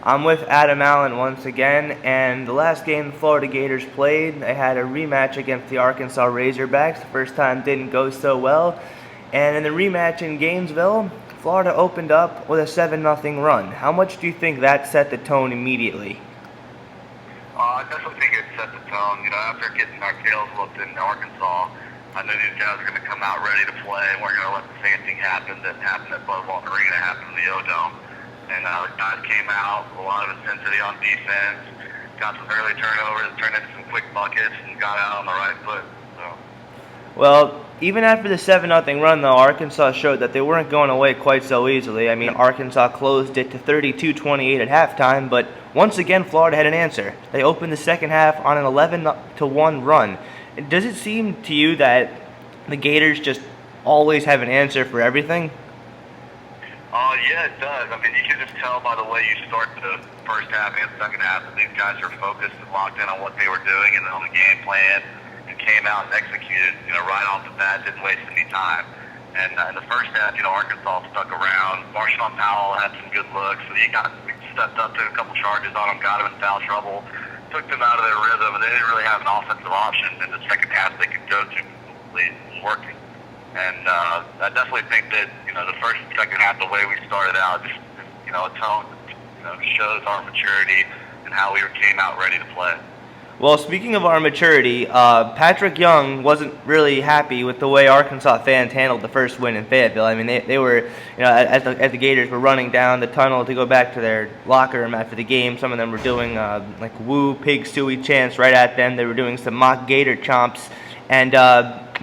I'm with Adam Allen once again, and the last game the Florida Gators played, they had a rematch against the Arkansas Razorbacks. The first time didn't go so well, and in the rematch in Gainesville, Florida opened up with a 7-0 run. How much do you think that set the tone immediately? I definitely think it set the tone. After getting our tails whooped in Arkansas, I knew these guys were going to come out ready to play, and we're going to let the same thing happen that happened at Bud Walton Arena, happened in the O-Dome. And the guys came out with a lot of intensity on defense, got some early turnovers, turned into some quick buckets, and got out on the right foot. Well, even after the 7-0 run, though, Arkansas showed that they weren't going away quite so easily. I mean, Arkansas closed it to 32-28 at halftime, but once again, Florida had an answer. They opened the second half on an 11-1 run. Does it seem to you that the Gators just always have an answer for everything? Yeah, it does. I mean, you can just tell by the way you start the first half and second half that these guys are focused and locked in on what they were doing and on the game plan, and came out and executed, right off the bat, didn't waste any time. And in the first half, Arkansas stuck around. Marshawn Powell had some good looks, so he stepped up to a couple charges on him, got him in foul trouble, took them out of their rhythm, and they didn't really have an offensive option in the second half they could go to completely working. And I definitely think that, the first and second half, the way we started out, just, a tone, shows our maturity and how we came out ready to play. Well, speaking of our maturity, Patrick Young wasn't really happy with the way Arkansas fans handled the first win in Fayetteville. I mean, they were, as the Gators were running down the tunnel to go back to their locker room after the game, some of them were doing like woo, pig, suey chants right at them. They were doing some mock Gator chomps. And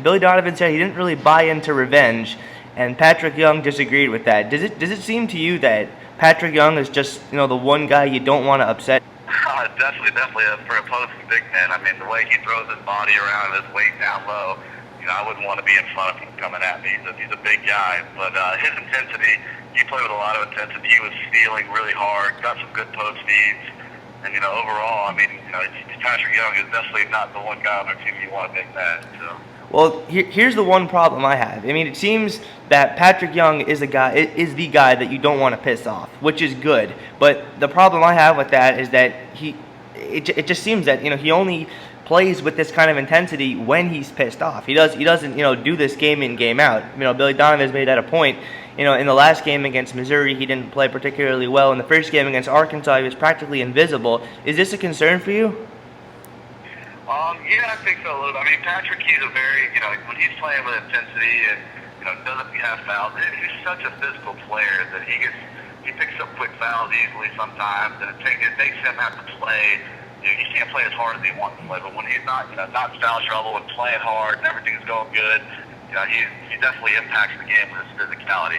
Billy Donovan said he didn't really buy into revenge, and Patrick Young disagreed with that. Does it seem to you that Patrick Young is just, the one guy you don't want to upset? Definitely. For opposing big men, I mean, the way he throws his body around and his weight down low, I wouldn't want to be in front of him coming at me. He's a big guy, but his intensity, he played with a lot of intensity. He was stealing really hard, got some good post feeds, and overall, I mean, Patrick Young is definitely not the one guy on our team you want to make mad. So. Well, here's the one problem I have. I mean, it seems that Patrick Young is the guy that you don't want to piss off, which is good. But the problem I have with that is that it just seems that he only plays with this kind of intensity when he's pissed off. He doesn't do this game in, game out. Billy Donovan has made that a point. In the last game against Missouri, he didn't play particularly well. In the first game against Arkansas, he was practically invisible. Is this a concern for you? Yeah, I think so a little bit. I mean, Patrick, he's a very, when he's playing with intensity and, doesn't have fouls, he's such a physical player that he picks up quick fouls easily sometimes, and it makes him have to play. He can't play as hard as he wants to play, but when he's not, not in foul trouble and playing hard and everything's going good, he definitely impacts the game with his physicality.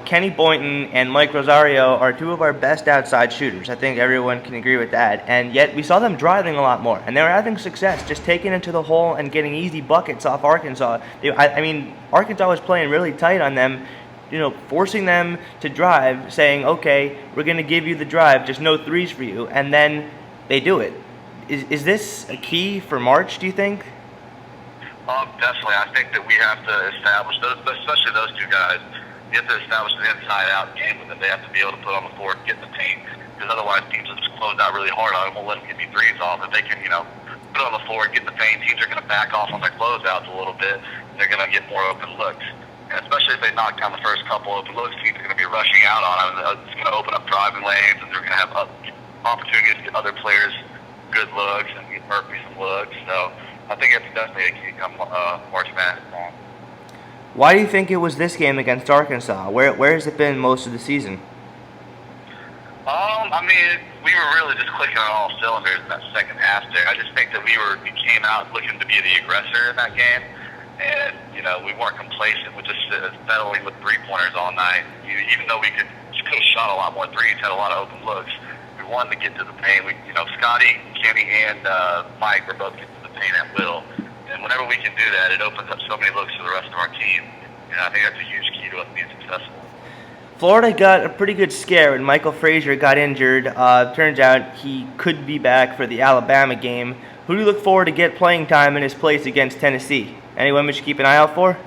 Kenny Boynton and Mike Rosario are two of our best outside shooters. I think everyone can agree with that. And yet we saw them driving a lot more. And they were having success, just taking it to the hole and getting easy buckets off Arkansas. I mean, Arkansas was playing really tight on them, forcing them to drive, saying, okay, we're going to give you the drive, just no threes for you. And then they do it. Is this a key for March, do you think? Definitely. I think that we have to establish those, especially those two guys. You have to establish an inside-out game with them. They have to be able to put on the floor and get in the paint, because otherwise teams will just close out really hard on them. Won't let them get any threes off. If they can, put on the floor and get in the paint, teams are going to back off on their closeouts a little bit. They're going to get more open looks. And especially if they knock down the first couple open looks, teams are going to be rushing out on them. It's going to open up driving lanes, and they're going to have opportunities to get other players good looks and get Murphy some looks. So I think it's definitely a key come March Madness. Why do you think it was this game against Arkansas? Where has it been most of the season? I mean, we were really just clicking on all cylinders in that second half there. I just think that we came out looking to be the aggressor in that game. And, we weren't complacent with just settling with three-pointers all night. Even though we could have shot a lot more threes, had a lot of open looks, we wanted to get to the paint. Scotty, Kenny, and Mike were both getting to the paint at will. And whenever we can do that, it opens up so many looks for the rest of our team. And I think that's a huge key to us being successful. Florida got a pretty good scare when Michael Frazier got injured. Turns out he could be back for the Alabama game. Who do you look forward to get playing time in his place against Tennessee? Anyone we should keep an eye out for?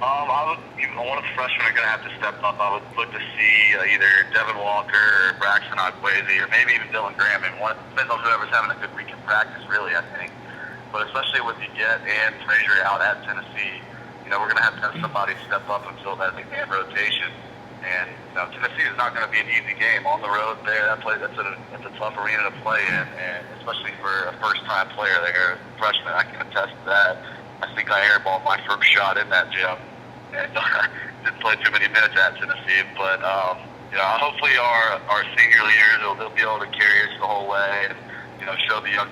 I would one of the freshmen are going to have to step up. I would look to see either Devin Walker or Braxton Ogweze or maybe even Dylan Graham. And depends on whoever's having a good week in practice, really, I think. But especially with Yeget and Frazier out at Tennessee, we're going to have somebody step up and fill that rotation. And Tennessee is not going to be an easy game on the road there. That's a tough arena to play in, and especially for a first-time player there, freshman. I can attest to that. I think I airballed my first shot in that gym, and didn't play too many minutes at Tennessee. But hopefully our senior leaders they'll be able to carry us the whole way, and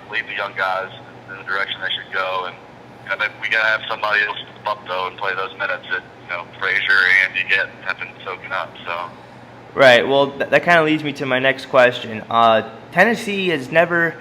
lead the young guys in the direction they should go. And we gotta have somebody else step up though and play those minutes that Frazier and Yeget have been soaking up. So. Right. Well, that kind of leads me to my next question. Tennessee has never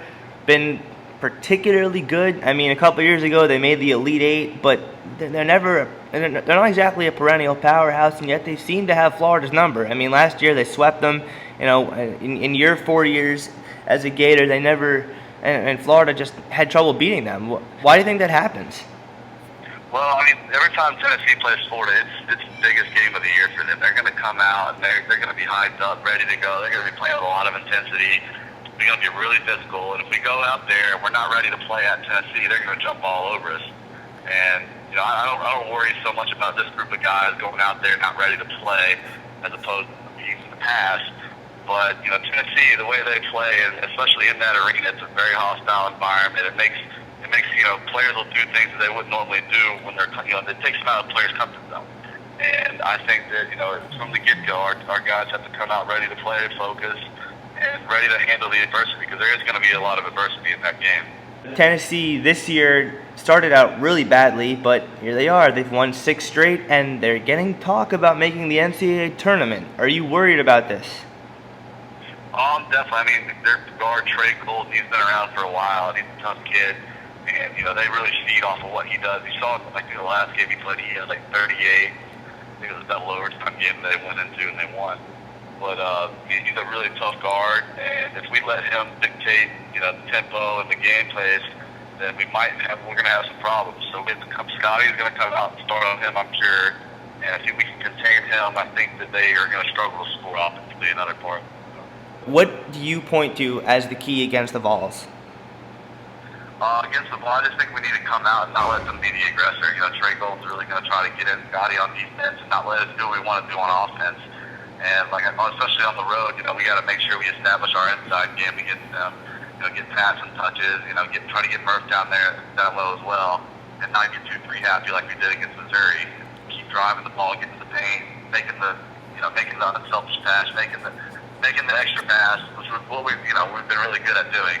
been particularly good. I mean, a couple of years ago they made the Elite Eight, but they're not exactly a perennial powerhouse, and yet they seem to have Florida's number. I mean, last year they swept them. In your 4 years as a Gator, they never, and Florida just had trouble beating them. Why do you think that happens? Well, I mean, every time Tennessee plays Florida, it's the biggest game of the year for them. They're going to come out and they're going to be hyped up, ready to go. They're going to be playing with a lot of intensity. They're going to be really physical. And if we go out there and we're not ready to play at Tennessee, they're going to jump all over us. And I don't worry so much about this group of guys going out there not ready to play, as opposed to the teams in the past. But Tennessee, the way they play, and especially in that arena, it's a very hostile environment. It makes players will do things that they wouldn't normally do when they're it takes them out of players' comfort zone. And I think that from the get-go, our guys have to come out ready to play, focus, and ready to handle the adversity, because there is going to be a lot of adversity in that game. Tennessee this year started out really badly, but here they are. They've won 6 straight, and they're getting talk about making the NCAA tournament. Are you worried about this? Definitely. I mean, their guard, Trey Golden, he's been around for a while, and he's a tough kid. And, they really feed off of what he does. You saw, I think the last game he played, he had like 38. I think it was a double overtime game they went into and they won. But he's a really tough guard, and if we let him dictate, the tempo and the game plays, then we're going to have some problems. So Scotty's going to come out and start on him, I'm sure. And if we can contain him, I think that they are going to struggle to score offensively in other part. What do you point to as the key against the Vols? Against the Vols, I just think we need to come out and not let them be the aggressor. Trey Golden's really going to try to get in Scotty on defense and not let us do what we want to do on offense. And especially on the road, we got to make sure we establish our inside game to get get passing touches, try to get Murph down low as well, and not get too free happy like we did against Missouri. Keep driving the ball, getting to the paint, making the unselfish pass, making the extra pass, which is what we've been really good at doing.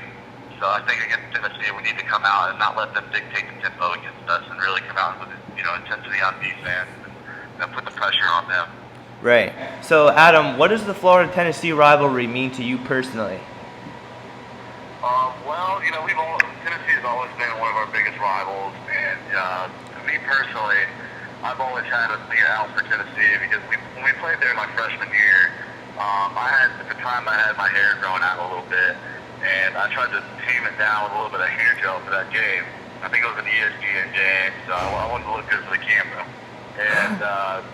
So I think against Tennessee, we need to come out and not let them dictate the tempo against us, and really come out with intensity on defense and put the pressure on them. Right. So Adam, what does the Florida-Tennessee rivalry mean to you personally? Well, Tennessee has always been one of our biggest rivals, and to me personally, I've always had a big out for Tennessee because when we played there my freshman year, at the time I had my hair growing out a little bit, and I tried to tame it down with a little bit of hair gel for that game. I think it was an ESPN game, so I wanted to look good for the camera. And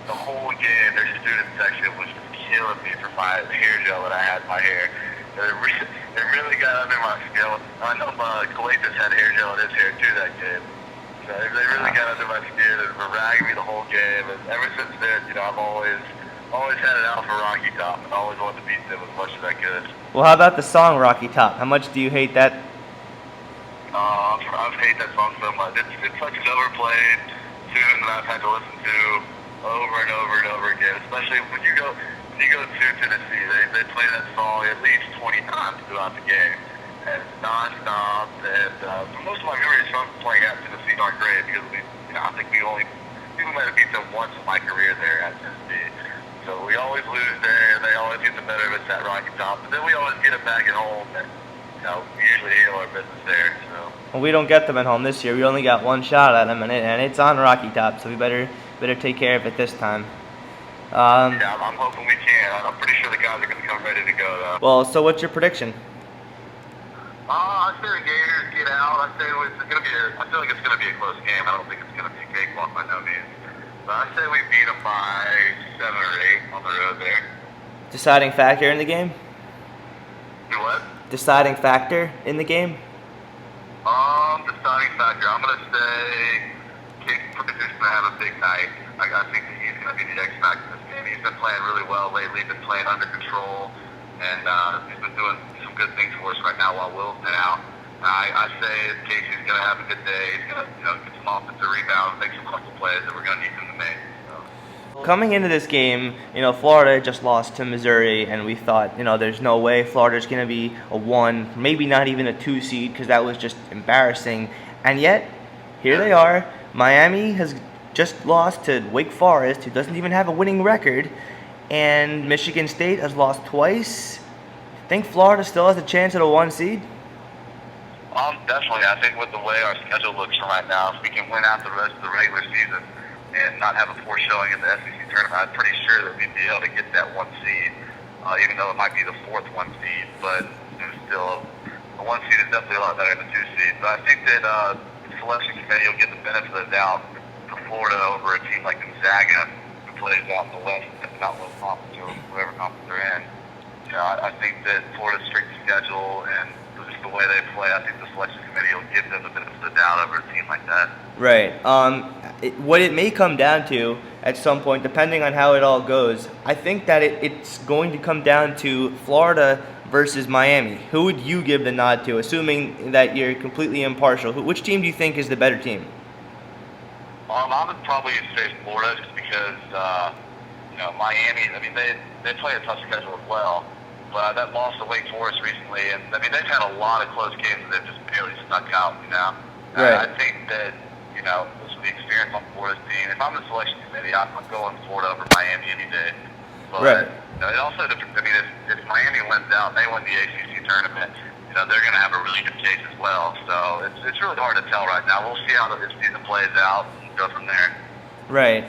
the whole game, their student section was just killing me for my hair gel that I had in my hair. It really got under my skin. I know Calathis had hair gel in his hair too that game. So they really got under my skin and were ragging me the whole game. And ever since then, I've always had it out for Rocky Top and always wanted to beat them as much as I could. Well, how about the song Rocky Top? How much do you hate that? I've hated that song so much. It's such an overplayed tune that I've had to listen to over and over and over again. Especially when you go to Tennessee, they play that song at least 20 times throughout the game, and it's nonstop. And for most of my memories from playing at Tennessee aren't great because I think we might have beat them once in my career there at Tennessee. So we always lose there, and they always get the better of us at Rocky Top. But then we always get it back at home, and we usually handle our business there. So. Well, we don't get them at home this year. We only got one shot at them, and it's on Rocky Top, so we better take care of it this time. Yeah, I'm hoping we can. I'm pretty sure the guys are going to come ready to go, though. Well, so what's your prediction? I say the Gators get out. I feel like it's going to be a close game. I don't think it's going to be a cakewalk by no means. But I say we beat them by 7 or 8 on the road there. Deciding factor in the game? Do what? Deciding factor in the game? Deciding factor. I'm gonna say Casey Pritchard's gonna have a big night. I think that he's gonna be the X factor in this game. He's been playing really well lately. Been playing under control, and he's been doing some good things for us right now while Will's been out. I say Casey's gonna have a good day. He's gonna get some offensive rebounds, make some clutch plays that we're gonna need him to make. Coming into this game, Florida just lost to Missouri, and we thought, there's no way Florida's going to be a 1, maybe not even a 2 seed, because that was just embarrassing. And yet, here they are. Miami has just lost to Wake Forest, who doesn't even have a winning record, and Michigan State has lost twice. Think Florida still has a chance at a 1 seed? Definitely. I think with the way our schedule looks right now, if we can win out the rest of the regular season and not have a poor showing in the SEC tournament, I'm pretty sure that we'd be able to get that 1 seed, even though it might be the 4th 1 seed. But still, a 1 seed is definitely a lot better than a 2 seed. But I think that the selection committee will get the benefit of the doubt to Florida over a team like Gonzaga, who plays out in the West, not West Conference or whatever conference they're in. I think that Florida's strength of schedule and just the way they play, I think the selection committee will give them the benefit of the doubt over a team like that. Right. What it may come down to at some point, depending on how it all goes, I think that it's going to come down to Florida versus Miami. Who would you give the nod to, assuming that you're completely impartial? Which team do you think is the better team? I would probably say Florida, just because Miami. I mean, they play a tough schedule as well. But that loss to Wake Forest recently, and I mean they've had a lot of close games that they've just barely snuck out. Right. I think that this will be experience on Florida's team. If I'm the selection committee, I'm going Florida over Miami any day. But right. It also, I mean, if Miami wins out, and they win the ACC tournament, they're going to have a really good case as well. So it's really hard to tell right now. We'll see how this season plays out and go from there. Right.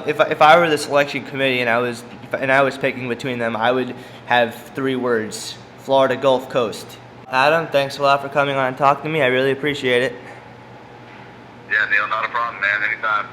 If I were the selection committee and I was picking between them, I would have 3 words: Florida Gulf Coast. Adam, thanks a lot for coming on and talking to me. I really appreciate it. Yeah, Neil, not a problem, man. Anytime.